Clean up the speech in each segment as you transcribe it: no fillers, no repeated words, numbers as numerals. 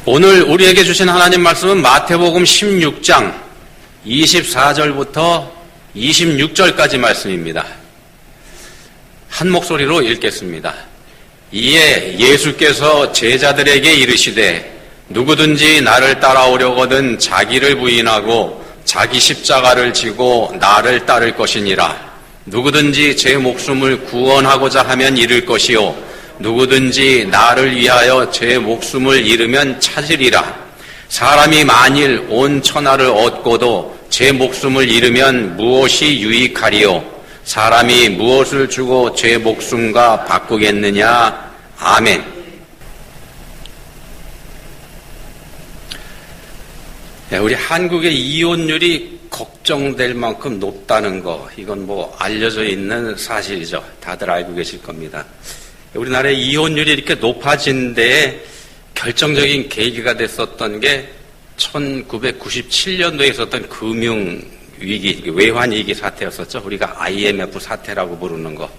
오늘 우리에게 주신 하나님 말씀은 마태복음 16장 24절부터 26절까지 말씀입니다. 한 목소리로 읽겠습니다. 이에 예수께서 제자들에게 이르시되 누구든지 나를 따라오려거든 자기를 부인하고 자기 십자가를 지고 나를 따를 것이니라. 누구든지 제 목숨을 구원하고자 하면 잃을 것이요 누구든지 나를 위하여 제 목숨을 잃으면 찾으리라. 사람이 만일 온 천하를 얻고도 제 목숨을 잃으면 무엇이 유익하리요? 사람이 무엇을 주고 제 목숨과 바꾸겠느냐? 아멘. 우리 한국의 이혼율이 걱정될 만큼 높다는 거, 이건 알려져 있는 사실이죠. 다들 알고 계실 겁니다. 우리나라의 이혼율이 이렇게 높아진 데에 결정적인 계기가 됐었던 게 1997년도에 있었던 금융위기, 외환위기 사태였었죠. 우리가 IMF 사태라고 부르는 거.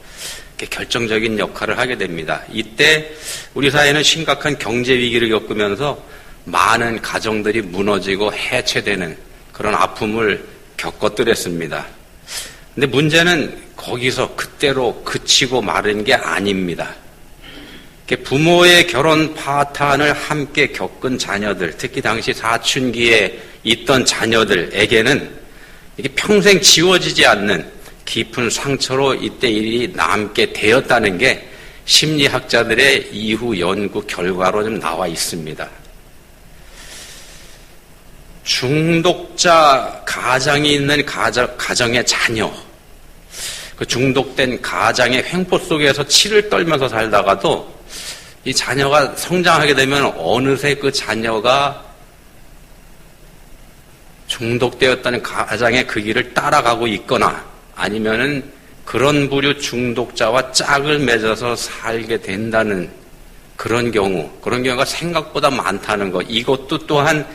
결정적인 역할을 하게 됩니다. 이때 우리 사회는 심각한 경제위기를 겪으면서 많은 가정들이 무너지고 해체되는 그런 아픔을 겪었더랬습니다. 근데 문제는 거기서 그때로 그치고 마른 게 아닙니다. 부모의 결혼 파탄을 함께 겪은 자녀들, 특히 당시 사춘기에 있던 자녀들에게는 이게 평생 지워지지 않는 깊은 상처로 이때 일이 남게 되었다는 게 심리학자들의 이후 연구 결과로 좀 나와 있습니다. 중독자 가장이 있는 가정의 자녀, 그 중독된 가장의 횡포 속에서 치를 떨면서 살다가도 이 자녀가 성장하게 되면 어느새 그 자녀가 중독되었다는 가장의 그 길을 따라가고 있거나 아니면은 그런 부류 중독자와 짝을 맺어서 살게 된다는 그런 경우가 생각보다 많다는 것, 이것도 또한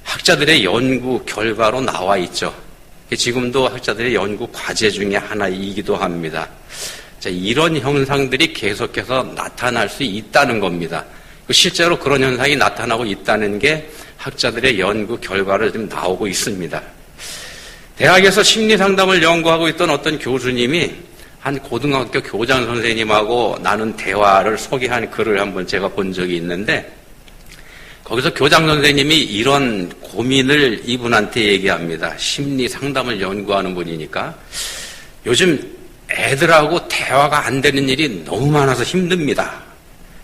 학자들의 연구 결과로 나와 있죠. 지금도 학자들의 연구 과제 중에 하나이기도 합니다. 자, 이런 현상들이 계속해서 나타날 수 있다는 겁니다. 실제로 그런 현상이 나타나고 있다는 게 학자들의 연구 결과로 지금 나오고 있습니다. 대학에서 심리상담을 연구하고 있던 어떤 교수님이 한 고등학교 교장 선생님하고 나눈 대화를 소개한 글을 한번 제가 본 적이 있는데, 거기서 교장 선생님이 이런 고민을 이분한테 얘기합니다. 심리 상담을 연구하는 분이니까. 요즘 애들하고 대화가 안 되는 일이 너무 많아서 힘듭니다.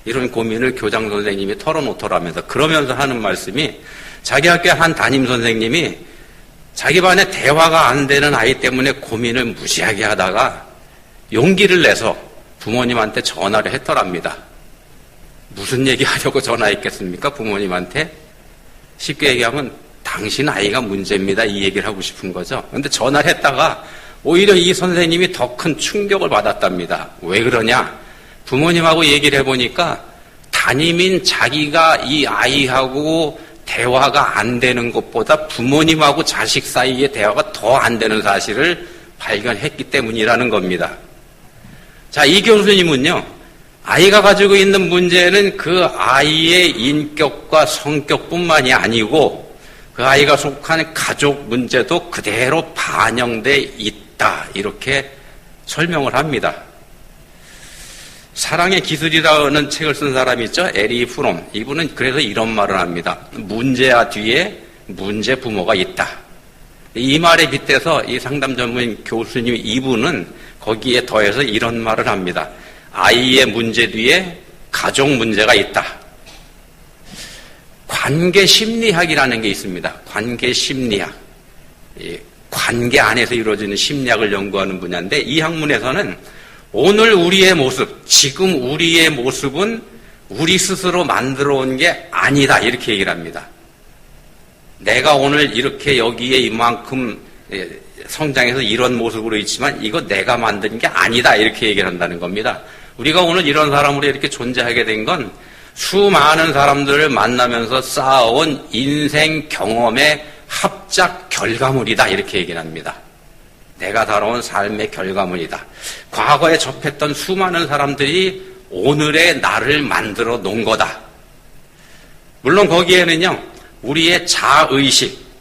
이런 고민을 교장 선생님이 털어놓더라면서, 그러면서 하는 말씀이, 자기 학교 한 담임 선생님이 자기 반에 대화가 안 되는 아이 때문에 고민을 무지하게 하다가 용기를 내서 부모님한테 전화를 했더랍니다. 무슨 얘기하려고 전화했겠습니까? 부모님한테? 쉽게 얘기하면 당신 아이가 문제입니다, 이 얘기를 하고 싶은 거죠. 그런데 전화를 했다가 오히려 이 선생님이 더 큰 충격을 받았답니다. 왜 그러냐? 부모님하고 얘기를 해보니까 담임인 자기가 이 아이하고 대화가 안 되는 것보다 부모님하고 자식 사이의 대화가 더 안 되는 사실을 발견했기 때문이라는 겁니다. 자, 이 교수님은요, 아이가 가지고 있는 문제는 그 아이의 인격과 성격뿐만이 아니고 그 아이가 속한 가족 문제도 그대로 반영돼 있다, 이렇게 설명을 합니다. 사랑의 기술이라는 책을 쓴 사람이 있죠. 에리 프롬. 이분은 그래서 이런 말을 합니다. 문제야 뒤에 문제 부모가 있다. 이 말에 빗대서 이 상담 전문 교수님 이분은 거기에 더해서 이런 말을 합니다. 아이의 문제 뒤에 가족 문제가 있다. 관계심리학이라는 게 있습니다. 관계심리학. 관계 안에서 이루어지는 심리학을 연구하는 분야인데, 이 학문에서는 오늘 우리의 모습, 지금 우리의 모습은 우리 스스로 만들어 온 게 아니다, 이렇게 얘기를 합니다. 내가 오늘 이렇게 여기에 이만큼 성장해서 이런 모습으로 있지만 이거 내가 만든 게 아니다, 이렇게 얘기를 한다는 겁니다. 우리가 오늘 이런 사람으로 이렇게 존재하게 된 건 수많은 사람들을 만나면서 쌓아온 인생 경험의 합작 결과물이다, 이렇게 얘기를 합니다. 내가 살아온 삶의 결과물이다. 과거에 접했던 수많은 사람들이 오늘의 나를 만들어 놓은 거다. 물론 거기에는요, 우리의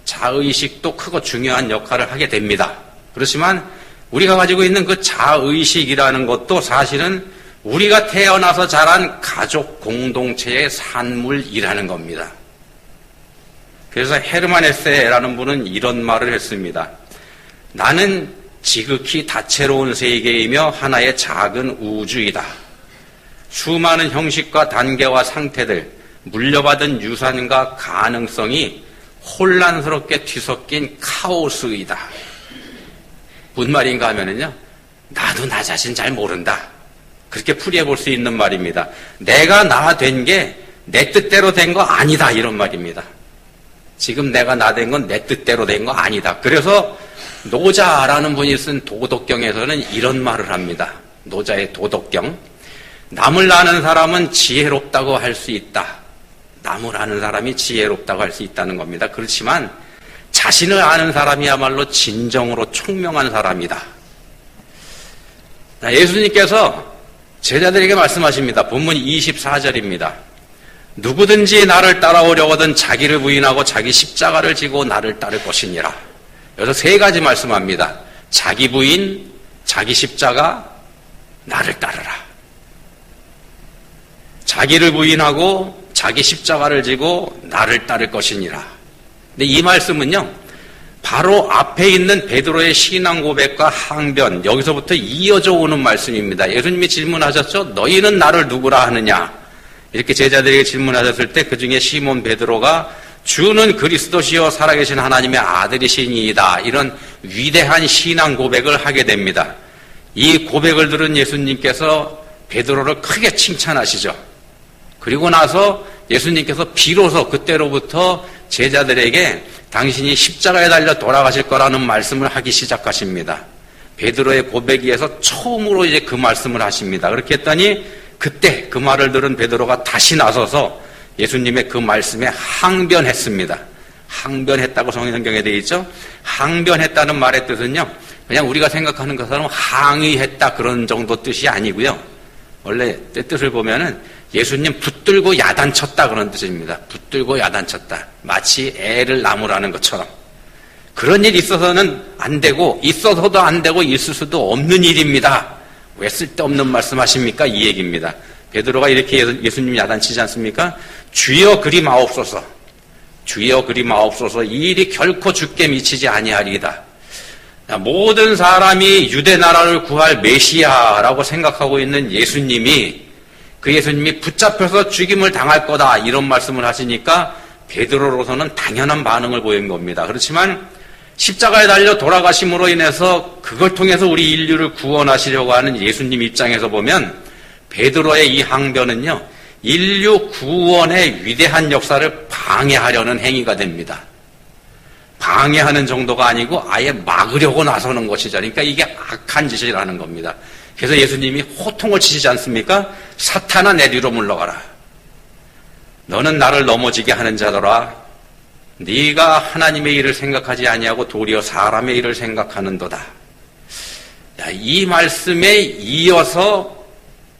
자의식도 크고 중요한 역할을 하게 됩니다. 그렇지만 우리가 가지고 있는 그 자의식이라는 것도 사실은 우리가 태어나서 자란 가족 공동체의 산물이라는 겁니다. 그래서 헤르만 헤세라는 분은 이런 말을 했습니다. 나는 지극히 다채로운 세계이며 하나의 작은 우주이다. 수많은 형식과 단계와 상태들, 물려받은 유산과 가능성이 혼란스럽게 뒤섞인 카오스이다. 무슨 말인가 하면은요, 나도 나 자신 잘 모른다. 그렇게 풀이해 볼 수 있는 말입니다. 내가 나 된 게 내 뜻대로 된 거 아니다. 이런 말입니다. 지금 내가 나 된 건 내 뜻대로 된 거 아니다. 그래서 노자라는 분이 쓴 도덕경에서는 이런 말을 합니다. 노자의 도덕경. 남을 아는 사람은 지혜롭다고 할 수 있다. 남을 아는 사람이 지혜롭다고 할 수 있다는 겁니다. 그렇지만 자신을 아는 사람이야말로 진정으로 총명한 사람이다. 예수님께서 제자들에게 말씀하십니다. 본문 24절입니다. 누구든지 나를 따라오려거든 자기를 부인하고 자기 십자가를 지고 나를 따를 것이니라. 여기서 세 가지 말씀합니다. 자기 부인, 자기 십자가, 나를 따르라. 자기를 부인하고 자기 십자가를 지고 나를 따를 것이니라. 근데 이 말씀은요, 바로 앞에 있는 베드로의 신앙 고백과 항변, 여기서부터 이어져 오는 말씀입니다. 예수님이 질문하셨죠? 너희는 나를 누구라 하느냐? 이렇게 제자들에게 질문하셨을 때 그 중에 시몬 베드로가 주는 그리스도시요 살아계신 하나님의 아들이시니이다. 이런 위대한 신앙 고백을 하게 됩니다. 이 고백을 들은 예수님께서 베드로를 크게 칭찬하시죠. 그리고 나서 예수님께서 비로소 그때로부터 제자들에게 당신이 십자가에 달려 돌아가실 거라는 말씀을 하기 시작하십니다. 베드로의 고백에 의해서 처음으로 이제 그 말씀을 하십니다. 그렇게 했더니 그때 그 말을 들은 베드로가 다시 나서서 예수님의 그 말씀에 항변했습니다. 항변했다고 성경에 되어 있죠. 항변했다는 말의 뜻은요, 그냥 우리가 생각하는 것처럼 항의했다 그런 정도 뜻이 아니고요. 원래 뜻을 보면은 예수님 붙들고 야단쳤다 그런 뜻입니다. 붙들고 야단쳤다. 마치 애를 나무라는 것처럼. 그런 일이 있어서는 안 되고 있어서도 안 되고 있을 수도 없는 일입니다. 왜 쓸데없는 말씀하십니까? 이 얘기입니다. 베드로가 이렇게 예수님 야단치지 않습니까? 주여 그리 마옵소서. 주여 그리 마옵소서. 이 일이 결코 주께 미치지 아니하리이다. 모든 사람이 유대 나라를 구할 메시아라고 생각하고 있는 예수님이 그 예수님이 붙잡혀서 죽임을 당할 거다 이런 말씀을 하시니까 베드로로서는 당연한 반응을 보인 겁니다. 그렇지만 십자가에 달려 돌아가심으로 인해서 그걸 통해서 우리 인류를 구원하시려고 하는 예수님 입장에서 보면 베드로의 이 항변은요, 인류 구원의 위대한 역사를 방해하려는 행위가 됩니다. 방해하는 정도가 아니고 아예 막으려고 나서는 것이죠. 그러니까 이게 악한 짓이라는 겁니다. 그래서 예수님이 호통을 치시지 않습니까? 사탄아 내 뒤로 물러가라. 너는 나를 넘어지게 하는 자더라. 네가 하나님의 일을 생각하지 아니하고 도리어 사람의 일을 생각하는도다. 이 말씀에 이어서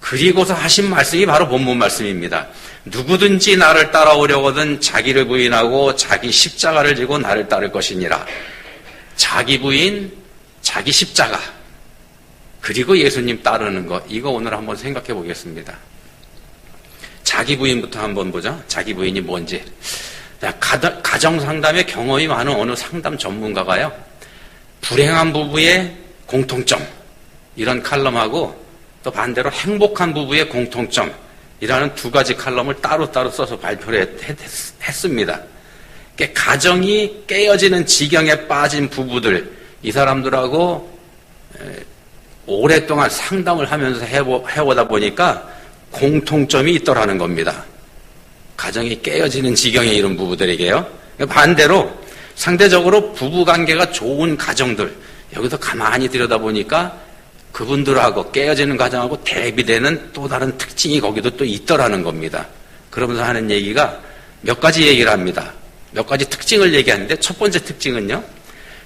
그리고서 하신 말씀이 바로 본문 말씀입니다. 누구든지 나를 따라오려거든 자기를 부인하고 자기 십자가를 지고 나를 따를 것이니라. 자기 부인, 자기 십자가, 그리고 예수님 따르는 것, 이거 오늘 한번 생각해 보겠습니다. 자기 부인부터 한번 보죠. 자기 부인이 뭔지. 가정 상담에 경험이 많은 어느 상담 전문가가요, 불행한 부부의 공통점 이런 칼럼하고 또 반대로 행복한 부부의 공통점 이라는 두 가지 칼럼을 따로따로 써서 발표를 했습니다. 가정이 깨어지는 지경에 빠진 부부들, 이 사람들하고 오랫동안 상담을 하면서 해보다 보니까 공통점이 있더라는 겁니다. 가정이 깨어지는 지경에 이른 부부들에게요. 반대로 상대적으로 부부관계가 좋은 가정들, 여기서 가만히 들여다보니까 그분들하고 깨어지는 가정하고 대비되는 또 다른 특징이 거기도 또 있더라는 겁니다. 그러면서 하는 얘기가 몇 가지 얘기를 합니다. 몇 가지 특징을 얘기하는데 첫 번째 특징은요,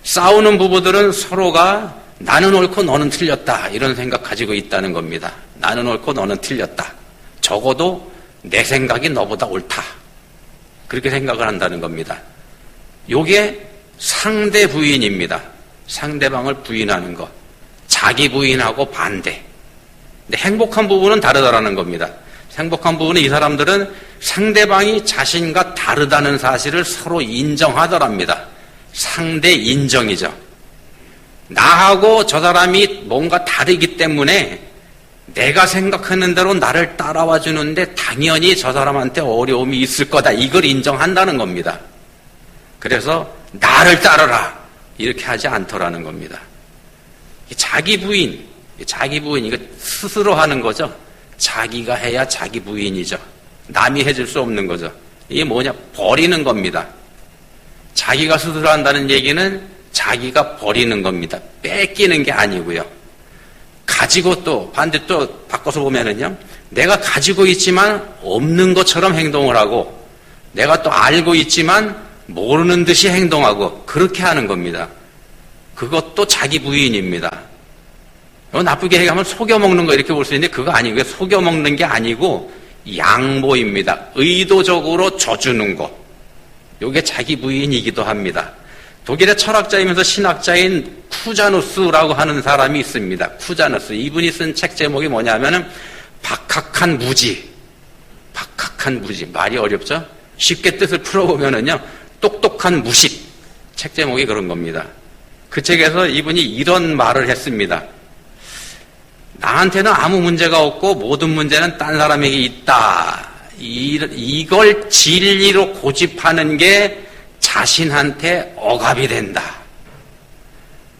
싸우는 부부들은 서로가 나는 옳고 너는 틀렸다 이런 생각 가지고 있다는 겁니다. 나는 옳고 너는 틀렸다. 적어도 내 생각이 너보다 옳다. 그렇게 생각을 한다는 겁니다. 요게 상대 부인입니다. 상대방을 부인하는 것. 자기 부인하고 반대. 근데 행복한 부분은 다르다라는 겁니다. 행복한 부분은 이 사람들은 상대방이 자신과 다르다는 사실을 서로 인정하더랍니다. 상대 인정이죠. 나하고 저 사람이 뭔가 다르기 때문에 내가 생각하는 대로 나를 따라와 주는데 당연히 저 사람한테 어려움이 있을 거다. 이걸 인정한다는 겁니다. 그래서 나를 따르라. 이렇게 하지 않더라는 겁니다. 자기 부인, 이거 스스로 하는 거죠. 자기가 해야 자기 부인이죠. 남이 해줄 수 없는 거죠. 이게 뭐냐? 버리는 겁니다. 자기가 스스로 한다는 얘기는 자기가 버리는 겁니다. 뺏기는 게 아니고요. 가지고 또 반대 또 바꿔서 보면은요. 내가 가지고 있지만 없는 것처럼 행동을 하고 내가 또 알고 있지만 모르는 듯이 행동하고 그렇게 하는 겁니다. 그것도 자기 부인입니다. 나쁘게 얘기하면 속여먹는 거 이렇게 볼 수 있는데 그거 아니고요. 속여먹는 게 아니고 양보입니다. 의도적으로 져주는 거. 이게 자기 부인이기도 합니다. 독일의 철학자이면서 신학자인 쿠자누스라고 하는 사람이 있습니다. 쿠자누스. 이분이 쓴 책 제목이 뭐냐면은 박학한 무지. 박학한 무지. 말이 어렵죠? 쉽게 뜻을 풀어보면은요. 똑똑한 무식. 책 제목이 그런 겁니다. 그 책에서 이분이 이런 말을 했습니다. 나한테는 아무 문제가 없고 모든 문제는 딴 사람에게 있다. 이걸 진리로 고집하는 게 자신한테 억압이 된다.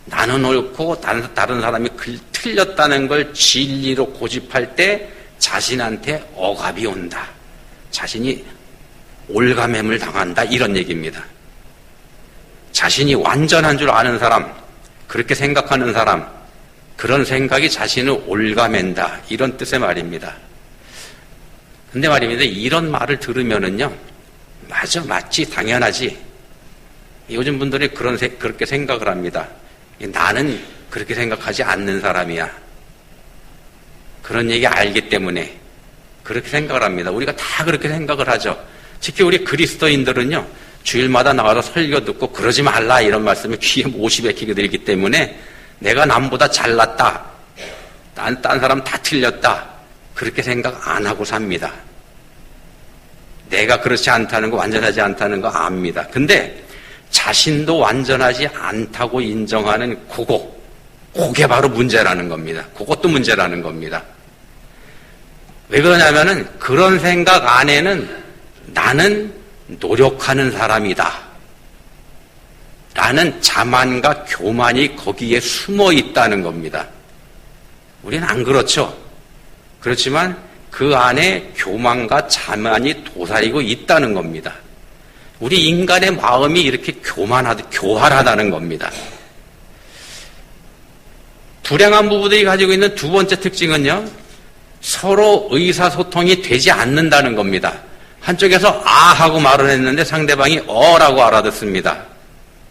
나는 옳고 다른 사람이 틀렸다는 걸 진리로 고집할 때 자신한테 억압이 온다. 자신이 올가매물 당한다. 이런 얘기입니다. 자신이 완전한 줄 아는 사람, 그렇게 생각하는 사람, 그런 생각이 자신을 올가맨다. 이런 뜻의 말입니다. 근데 말입니다. 이런 말을 들으면은요, 맞아, 맞지, 당연하지. 요즘 분들이 그렇게 생각을 합니다. 나는 그렇게 생각하지 않는 사람이야. 그런 얘기 알기 때문에 그렇게 생각을 합니다. 우리가 다 그렇게 생각을 하죠. 특히 우리 그리스도인들은요, 주일마다 나와서 설교 듣고 그러지 말라 이런 말씀을 귀에 못이 박히게 들기 때문에 내가 남보다 잘났다. 딴 사람 다 틀렸다. 그렇게 생각 안 하고 삽니다. 내가 그렇지 않다는 거, 완전하지 않다는 거 압니다. 근데 자신도 완전하지 않다고 인정하는 그게 바로 문제라는 겁니다. 그것도 문제라는 겁니다. 왜 그러냐면은 그런 생각 안에는 나는 노력하는 사람이다. 라는 자만과 교만이 거기에 숨어 있다는 겁니다. 우리는 안 그렇죠. 그렇지만 그 안에 교만과 자만이 도사리고 있다는 겁니다. 우리 인간의 마음이 이렇게 교활하다는 겁니다. 불행한 부부들이 가지고 있는 두 번째 특징은요, 서로 의사소통이 되지 않는다는 겁니다. 한쪽에서 아 하고 말을 했는데 상대방이 어라고 알아듣습니다.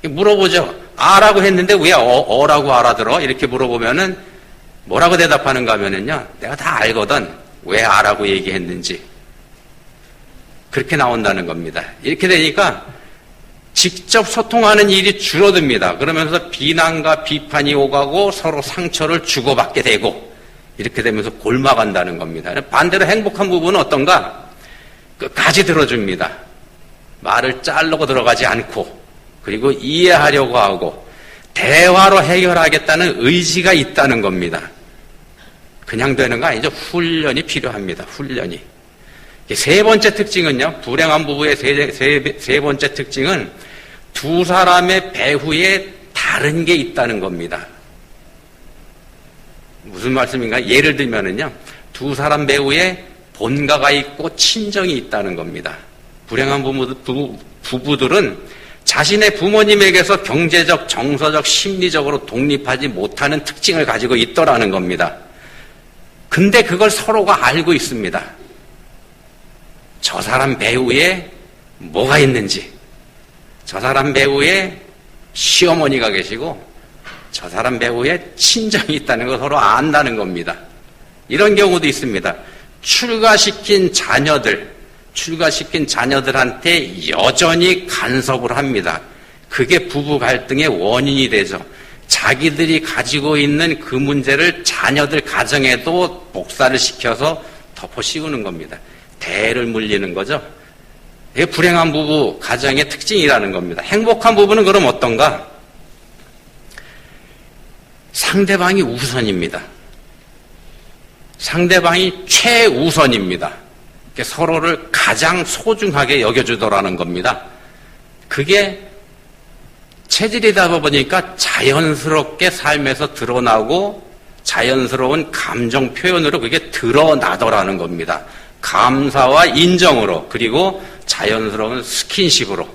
물어보죠. 아라고 했는데 왜 어라고 알아들어? 이렇게 물어보면은 뭐라고 대답하는가 하면은요, 내가 다 알거든. 왜 아라고 얘기했는지. 그렇게 나온다는 겁니다. 이렇게 되니까 직접 소통하는 일이 줄어듭니다. 그러면서 비난과 비판이 오가고 서로 상처를 주고받게 되고 이렇게 되면서 골마간다는 겁니다. 반대로 행복한 부분은 어떤가? 끝까지 들어줍니다. 말을 자르고 들어가지 않고 그리고 이해하려고 하고 대화로 해결하겠다는 의지가 있다는 겁니다. 그냥 되는 거 아니죠. 훈련이 필요합니다. 훈련이. 세 번째 특징은요. 불행한 부부의 세 번째 특징은 두 사람의 배후에 다른 게 있다는 겁니다. 무슨 말씀인가? 예를 들면은요. 두 사람 배후에 본가가 있고 친정이 있다는 겁니다. 불행한 부부들은 자신의 부모님에게서 경제적, 정서적, 심리적으로 독립하지 못하는 특징을 가지고 있더라는 겁니다. 근데 그걸 서로가 알고 있습니다. 저 사람 배후에 뭐가 있는지, 저 사람 배후에 시어머니가 계시고 저 사람 배후에 친정이 있다는 걸 서로 안다는 겁니다. 이런 경우도 있습니다. 출가시킨 자녀들, 출가시킨 자녀들한테 여전히 간섭을 합니다. 그게 부부 갈등의 원인이 되죠. 자기들이 가지고 있는 그 문제를 자녀들 가정에도 복사를 시켜서 덮어 씌우는 겁니다. 대를 물리는 거죠. 이게 불행한 부부 가정의 특징이라는 겁니다. 행복한 부부는 그럼 어떤가? 상대방이 우선입니다. 상대방이 최우선입니다. 서로를 가장 소중하게 여겨주더라는 겁니다. 그게 체질이다 보니까 자연스럽게 삶에서 드러나고 자연스러운 감정 표현으로 그게 드러나더라는 겁니다. 감사와 인정으로, 그리고 자연스러운 스킨십으로.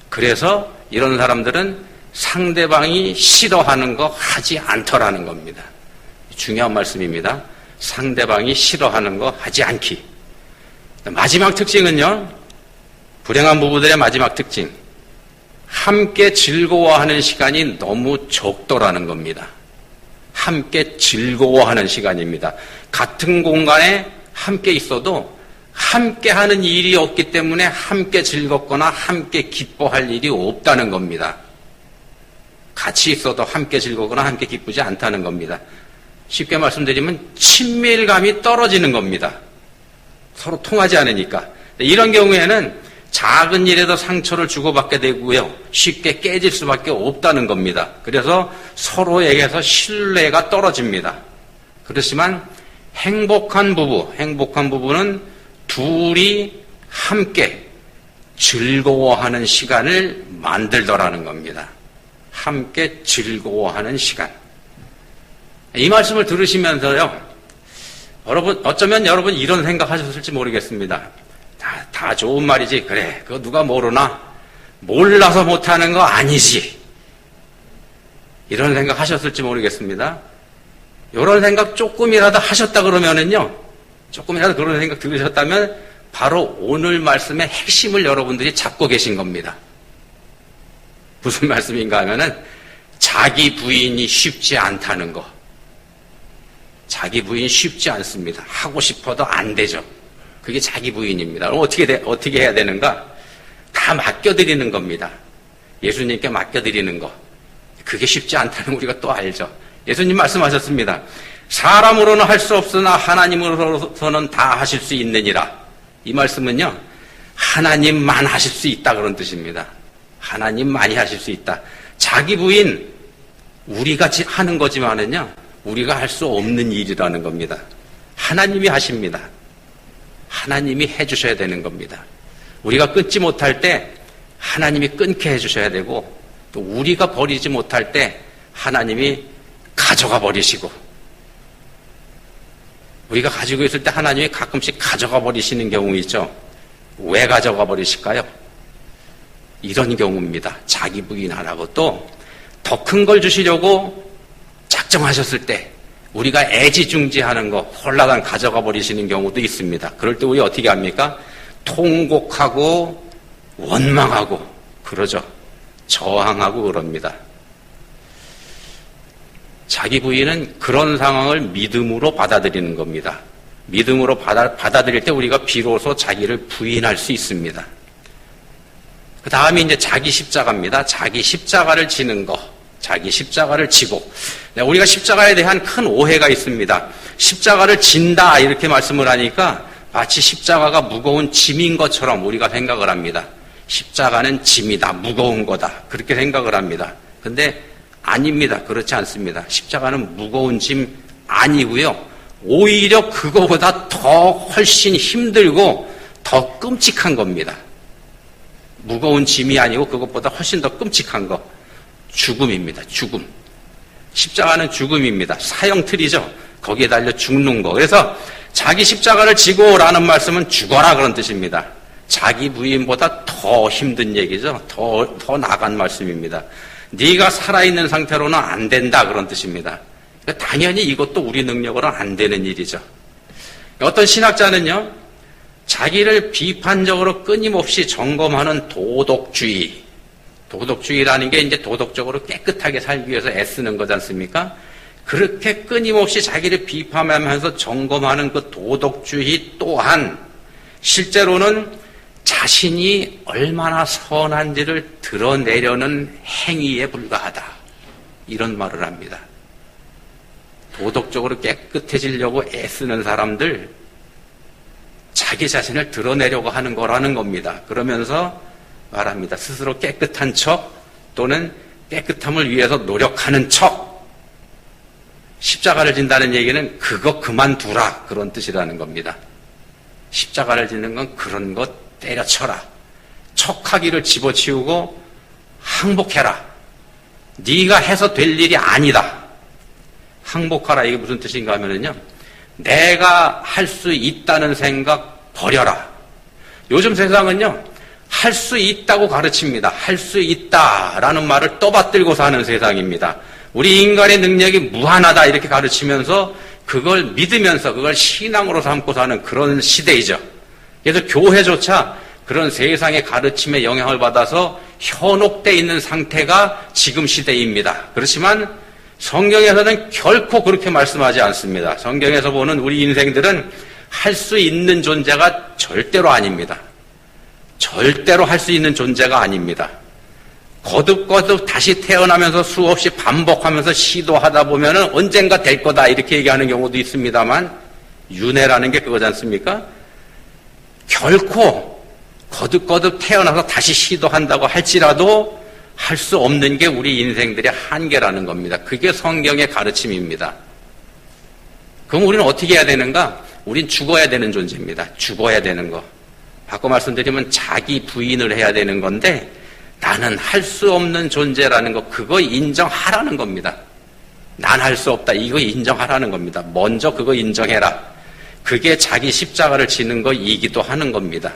그래서 이런 사람들은 상대방이 싫어하는 거 하지 않더라는 겁니다. 중요한 말씀입니다. 상대방이 싫어하는 거 하지 않기. 마지막 특징은요, 불행한 부부들의 마지막 특징, 함께 즐거워하는 시간이 너무 적더라는 겁니다. 함께 즐거워하는 시간입니다. 같은 공간에 함께 있어도 함께 하는 일이 없기 때문에 함께 즐겁거나 함께 기뻐할 일이 없다는 겁니다. 같이 있어도 함께 즐거거나 함께 기쁘지 않다는 겁니다. 쉽게 말씀드리면 친밀감이 떨어지는 겁니다. 서로 통하지 않으니까. 이런 경우에는 작은 일에도 상처를 주고받게 되고요. 쉽게 깨질 수밖에 없다는 겁니다. 그래서 서로에게서 신뢰가 떨어집니다. 그렇지만 행복한 부부는 둘이 함께 즐거워하는 시간을 만들더라는 겁니다. 함께 즐거워하는 시간. 이 말씀을 들으시면서요, 어쩌면 여러분 이런 생각하셨을지 모르겠습니다. 다 좋은 말이지. 그래, 그거 누가 모르나? 몰라서 못하는 거 아니지. 이런 생각 하셨을지 모르겠습니다. 이런 생각 조금이라도 하셨다 그러면은요, 조금이라도 그런 생각 들으셨다면 바로 오늘 말씀의 핵심을 여러분들이 잡고 계신 겁니다. 무슨 말씀인가 하면은 자기 부인이 쉽지 않다는 거. 자기 부인 쉽지 않습니다. 하고 싶어도 안 되죠. 그게 자기 부인입니다. 그럼 어떻게 해야 되는가? 다 맡겨드리는 겁니다. 예수님께 맡겨드리는 거. 그게 쉽지 않다는 거 우리가 또 알죠. 예수님 말씀하셨습니다. 사람으로는 할 수 없으나 하나님으로서는 다 하실 수 있느니라. 이 말씀은요, 하나님만 하실 수 있다 그런 뜻입니다. 하나님만이 하실 수 있다. 자기 부인 우리가 하는 거지만은요, 우리가 할 수 없는 일이라는 겁니다. 하나님이 하십니다. 하나님이 해주셔야 되는 겁니다. 우리가 끊지 못할 때 하나님이 끊게 해주셔야 되고, 또 우리가 버리지 못할 때 하나님이 가져가 버리시고, 우리가 가지고 있을 때 하나님이 가끔씩 가져가 버리시는 경우 있죠. 왜 가져가 버리실까요? 이런 경우입니다. 자기 부인 하나고 또 더 큰 걸 주시려고 작정하셨을 때 우리가 애지중지하는 거 홀라당 가져가 버리시는 경우도 있습니다. 그럴 때 우리 어떻게 합니까? 통곡하고 원망하고 그러죠. 저항하고 그럽니다. 자기 부인은 그런 상황을 믿음으로 받아들이는 겁니다. 믿음으로 받아들일 때 우리가 비로소 자기를 부인할 수 있습니다. 그 다음에 이제 자기 십자가입니다. 자기 십자가를 지는 거. 자기 십자가를 지고. 우리가 십자가에 대한 큰 오해가 있습니다. 십자가를 진다 이렇게 말씀을 하니까 마치 십자가가 무거운 짐인 것처럼 우리가 생각을 합니다. 십자가는 짐이다, 무거운 거다 그렇게 생각을 합니다. 근데 아닙니다. 그렇지 않습니다. 십자가는 무거운 짐 아니고요. 오히려 그거보다 더 훨씬 힘들고 더 끔찍한 겁니다. 무거운 짐이 아니고 그것보다 훨씬 더 끔찍한 거. 죽음입니다. 죽음. 십자가는 죽음입니다. 사형틀이죠. 거기에 달려 죽는 거. 그래서 자기 십자가를 지고라는 말씀은 죽어라 그런 뜻입니다. 자기 부인보다 더 힘든 얘기죠. 더 나간 말씀입니다. 네가 살아있는 상태로는 안 된다 그런 뜻입니다. 당연히 이것도 우리 능력으로는 안 되는 일이죠. 어떤 신학자는요, 자기를 비판적으로 끊임없이 점검하는 도덕주의라는 게 이제 도덕적으로 깨끗하게 살기 위해서 애쓰는 거지 않습니까? 그렇게 끊임없이 자기를 비판하면서 점검하는 그 도덕주의 또한 실제로는 자신이 얼마나 선한지를 드러내려는 행위에 불과하다. 이런 말을 합니다. 도덕적으로 깨끗해지려고 애쓰는 사람들, 자기 자신을 드러내려고 하는 거라는 겁니다. 그러면서 말합니다. 스스로 깨끗한 척 또는 깨끗함을 위해서 노력하는 척. 십자가를 진다는 얘기는 그거 그만두라, 그런 뜻이라는 겁니다. 십자가를 지는 건 그런 것 때려쳐라. 척하기를 집어치우고 항복해라. 네가 해서 될 일이 아니다. 항복하라, 이게 무슨 뜻인가 하면은요, 내가 할 수 있다는 생각 버려라. 요즘 세상은요, 할 수 있다고 가르칩니다. 할 수 있다라는 말을 떠받들고 사는 세상입니다. 우리 인간의 능력이 무한하다 이렇게 가르치면서 그걸 믿으면서 그걸 신앙으로 삼고 사는 그런 시대이죠. 그래서 교회조차 그런 세상의 가르침에 영향을 받아서 현혹되어 있는 상태가 지금 시대입니다. 그렇지만 성경에서는 결코 그렇게 말씀하지 않습니다. 성경에서 보는 우리 인생들은 할 수 있는 존재가 절대로 아닙니다. 절대로 할 수 있는 존재가 아닙니다. 거듭거듭 다시 태어나면서 수없이 반복하면서 시도하다 보면은 언젠가 될 거다 이렇게 얘기하는 경우도 있습니다만, 윤회라는 게 그거지 않습니까? 결코 거듭거듭 태어나서 다시 시도한다고 할지라도 할 수 없는 게 우리 인생들의 한계라는 겁니다. 그게 성경의 가르침입니다. 그럼 우리는 어떻게 해야 되는가? 우린 죽어야 되는 존재입니다. 죽어야 되는 거. 바꿔 말씀드리면 자기 부인을 해야 되는 건데, 나는 할 수 없는 존재라는 거, 그거 인정하라는 겁니다. 난 할 수 없다, 이거 인정하라는 겁니다. 먼저 그거 인정해라. 그게 자기 십자가를 지는 거이기도 하는 겁니다.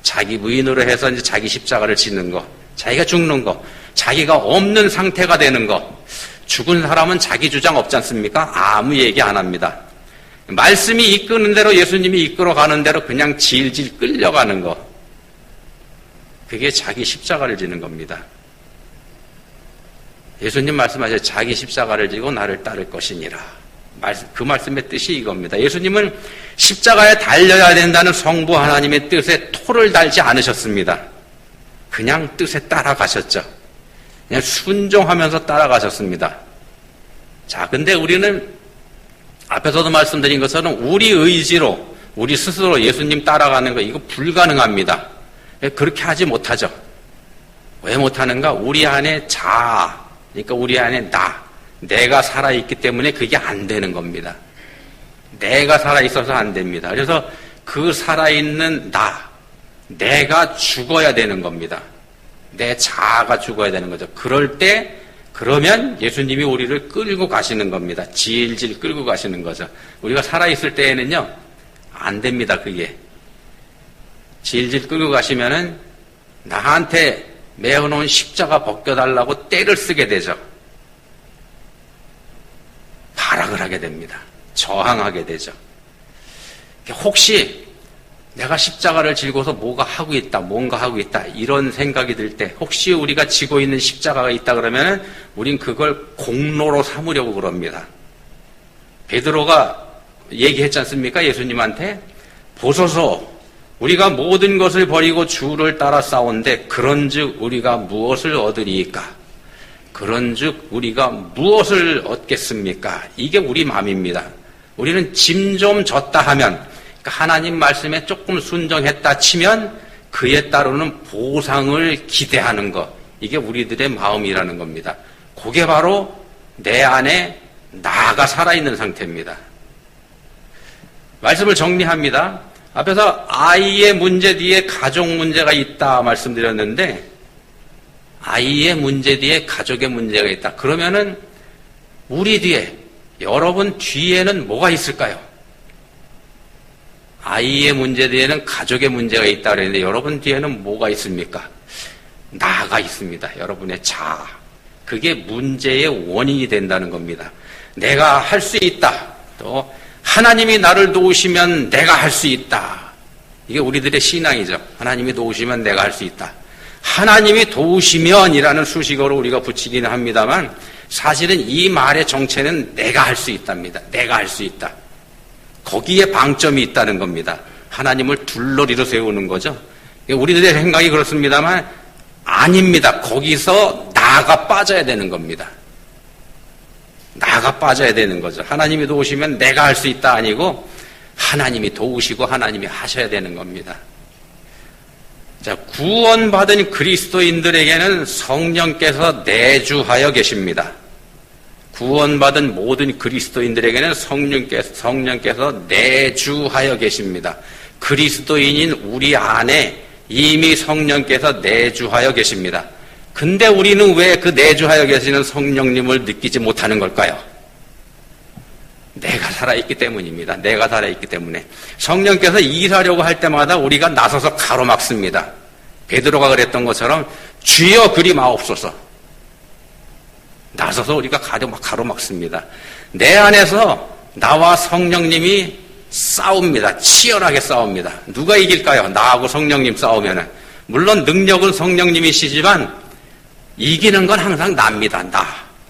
자기 부인으로 해서 이제 자기 십자가를 지는 거, 자기가 죽는 거, 자기가 없는 상태가 되는 거. 죽은 사람은 자기 주장 없지 않습니까? 아무 얘기 안 합니다. 말씀이 이끄는 대로, 예수님이 이끌어가는 대로 그냥 질질 끌려가는 거. 그게 자기 십자가를 지는 겁니다. 예수님 말씀하셔서 자기 십자가를 지고 나를 따를 것이니라. 그 말씀의 뜻이 이겁니다. 예수님은 십자가에 달려야 된다는 성부 하나님의 뜻에 토를 달지 않으셨습니다. 그냥 뜻에 따라가셨죠. 그냥 순종하면서 따라가셨습니다. 자, 근데 우리는 앞에서도 말씀드린 것처럼 우리 의지로, 우리 스스로 예수님 따라가는 거, 이거 불가능합니다. 그렇게 하지 못하죠. 왜 못하는가? 우리 안에 자아, 그러니까 우리 안에 내가 살아있기 때문에 그게 안 되는 겁니다. 내가 살아있어서 안 됩니다. 그래서 그 살아있는 내가 죽어야 되는 겁니다. 내 자아가 죽어야 되는 거죠. 그러면 예수님이 우리를 끌고 가시는 겁니다. 질질 끌고 가시는 거죠. 우리가 살아있을 때에는요, 안 됩니다, 그게. 질질 끌고 가시면은 나한테 메어놓은 십자가 벗겨달라고 떼를 쓰게 되죠. 발악을 하게 됩니다. 저항하게 되죠. 혹시 내가 십자가를 지고서 뭔가 하고 있다, 이런 생각이 들 때, 혹시 우리가 지고 있는 십자가가 있다 그러면은 우린 그걸 공로로 삼으려고 그럽니다. 베드로가 얘기했지 않습니까? 예수님한테. 보소서, 우리가 모든 것을 버리고 주를 따라 싸운데 그런즉 우리가 무엇을 얻으리이까? 그런즉 우리가 무엇을 얻겠습니까? 이게 우리 마음입니다. 우리는 짐 좀 졌다 하면, 하나님 말씀에 조금 순종했다 치면 그에 따르는 보상을 기대하는 것, 이게 우리들의 마음이라는 겁니다. 그게 바로 내 안에 나가 살아있는 상태입니다. 말씀을 정리합니다. 앞에서 아이의 문제 뒤에 가족 문제가 있다 말씀드렸는데, 아이의 문제 뒤에 가족의 문제가 있다. 그러면은 우리 뒤에, 여러분 뒤에는 뭐가 있을까요? 아이의 문제 뒤에는 가족의 문제가 있다 그랬는데 여러분 뒤에는 뭐가 있습니까? 나가 있습니다. 여러분의 자아. 그게 문제의 원인이 된다는 겁니다. 내가 할 수 있다. 또 하나님이 나를 도우시면 내가 할 수 있다. 이게 우리들의 신앙이죠. 하나님이 도우시면 내가 할 수 있다. 하나님이 도우시면이라는 수식어로 우리가 붙이기는 합니다만, 사실은 이 말의 정체는 내가 할 수 있답니다. 내가 할 수 있다. 거기에 방점이 있다는 겁니다. 하나님을 둘러리로 세우는 거죠. 우리들의 생각이 그렇습니다만 아닙니다. 거기서 나가 빠져야 되는 겁니다. 나가 빠져야 되는 거죠. 하나님이 도우시면 내가 할 수 있다 아니고 하나님이 도우시고 하나님이 하셔야 되는 겁니다. 자, 구원받은 그리스도인들에게는 성령께서 내주하여 계십니다. 구원받은 모든 그리스도인들에게는 성령께서 내주하여 계십니다. 그리스도인인 우리 안에 이미 성령께서 내주하여 계십니다. 근데 우리는 왜 그 내주하여 계시는 성령님을 느끼지 못하는 걸까요? 내가 살아있기 때문입니다. 내가 살아있기 때문에. 성령께서 일하려고 할 때마다 우리가 나서서 가로막습니다. 베드로가 그랬던 것처럼 주여 그리 마옵소서. 나서서 우리가 가로막습니다. 내 안에서 나와 성령님이 싸웁니다. 치열하게 싸웁니다. 누가 이길까요? 나하고 성령님 싸우면은. 물론 능력은 성령님이시지만 이기는 건 항상 납니다.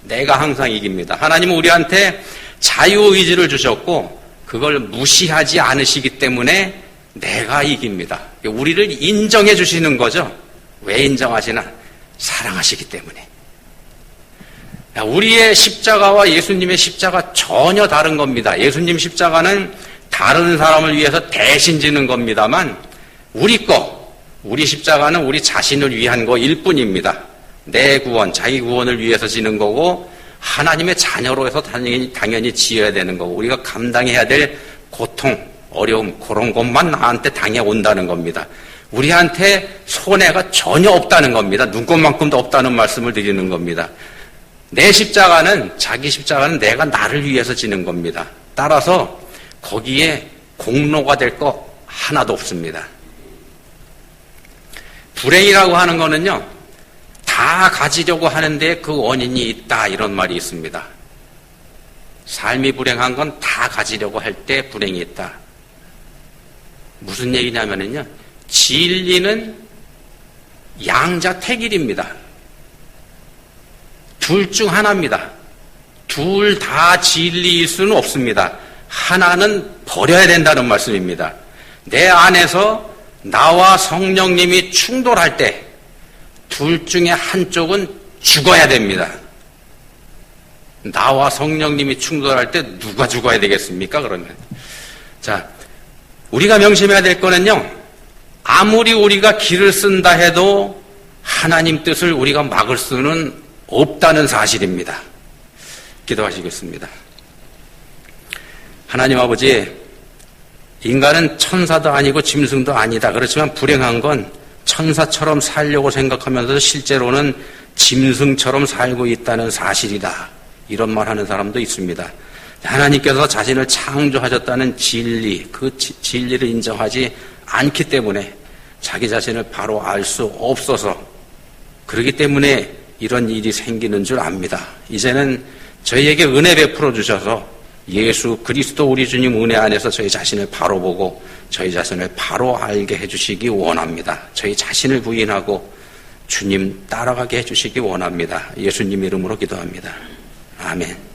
내가 항상 이깁니다. 하나님은 우리한테 자유의지를 주셨고 그걸 무시하지 않으시기 때문에 내가 이깁니다. 우리를 인정해 주시는 거죠. 왜 인정하시나? 사랑하시기 때문에. 우리의 십자가와 예수님의 십자가 전혀 다른 겁니다. 예수님 십자가는 다른 사람을 위해서 대신 지는 겁니다만 우리 십자가는 우리 자신을 위한 거일 뿐입니다. 내 구원, 자기 구원을 위해서 지는 거고 하나님의 자녀로서 당연히 지어야 되는 거고 우리가 감당해야 될 고통, 어려움 그런 것만 나한테 당해온다는 겁니다. 우리한테 손해가 전혀 없다는 겁니다. 눈꼽만큼도 없다는 말씀을 드리는 겁니다. 내 십자가는 자기 십자가는 내가 나를 위해서 지는 겁니다. 따라서 거기에 공로가 될 거 하나도 없습니다. 불행이라고 하는 거는요. 다 가지려고 하는데 그 원인이 있다 이런 말이 있습니다. 삶이 불행한 건 다 가지려고 할 때 불행이 있다. 무슨 얘기냐면요. 진리는 양자택일입니다. 둘 중 하나입니다. 둘 다 진리일 수는 없습니다. 하나는 버려야 된다는 말씀입니다. 내 안에서 나와 성령님이 충돌할 때 둘 중에 한쪽은 죽어야 됩니다. 나와 성령님이 충돌할 때 누가 죽어야 되겠습니까? 그러면. 자, 우리가 명심해야 될 거는요. 아무리 우리가 길을 쓴다 해도 하나님 뜻을 우리가 막을 수는 없다는 사실입니다. 기도하시겠습니다. 하나님 아버지, 인간은 천사도 아니고 짐승도 아니다. 그렇지만 불행한 건 천사처럼 살려고 생각하면서 실제로는 짐승처럼 살고 있다는 사실이다. 이런 말 하는 사람도 있습니다. 하나님께서 자신을 창조하셨다는 진리, 그 진리를 인정하지 않기 때문에 자기 자신을 바로 알 수 없어서 그렇기 때문에 이런 일이 생기는 줄 압니다. 이제는 저희에게 은혜 베풀어 주셔서 예수 그리스도 우리 주님 은혜 안에서 저희 자신을 바로 보고 저희 자신을 바로 알게 해주시기 원합니다. 저희 자신을 부인하고 주님 따라가게 해주시기 원합니다. 예수님 이름으로 기도합니다. 아멘.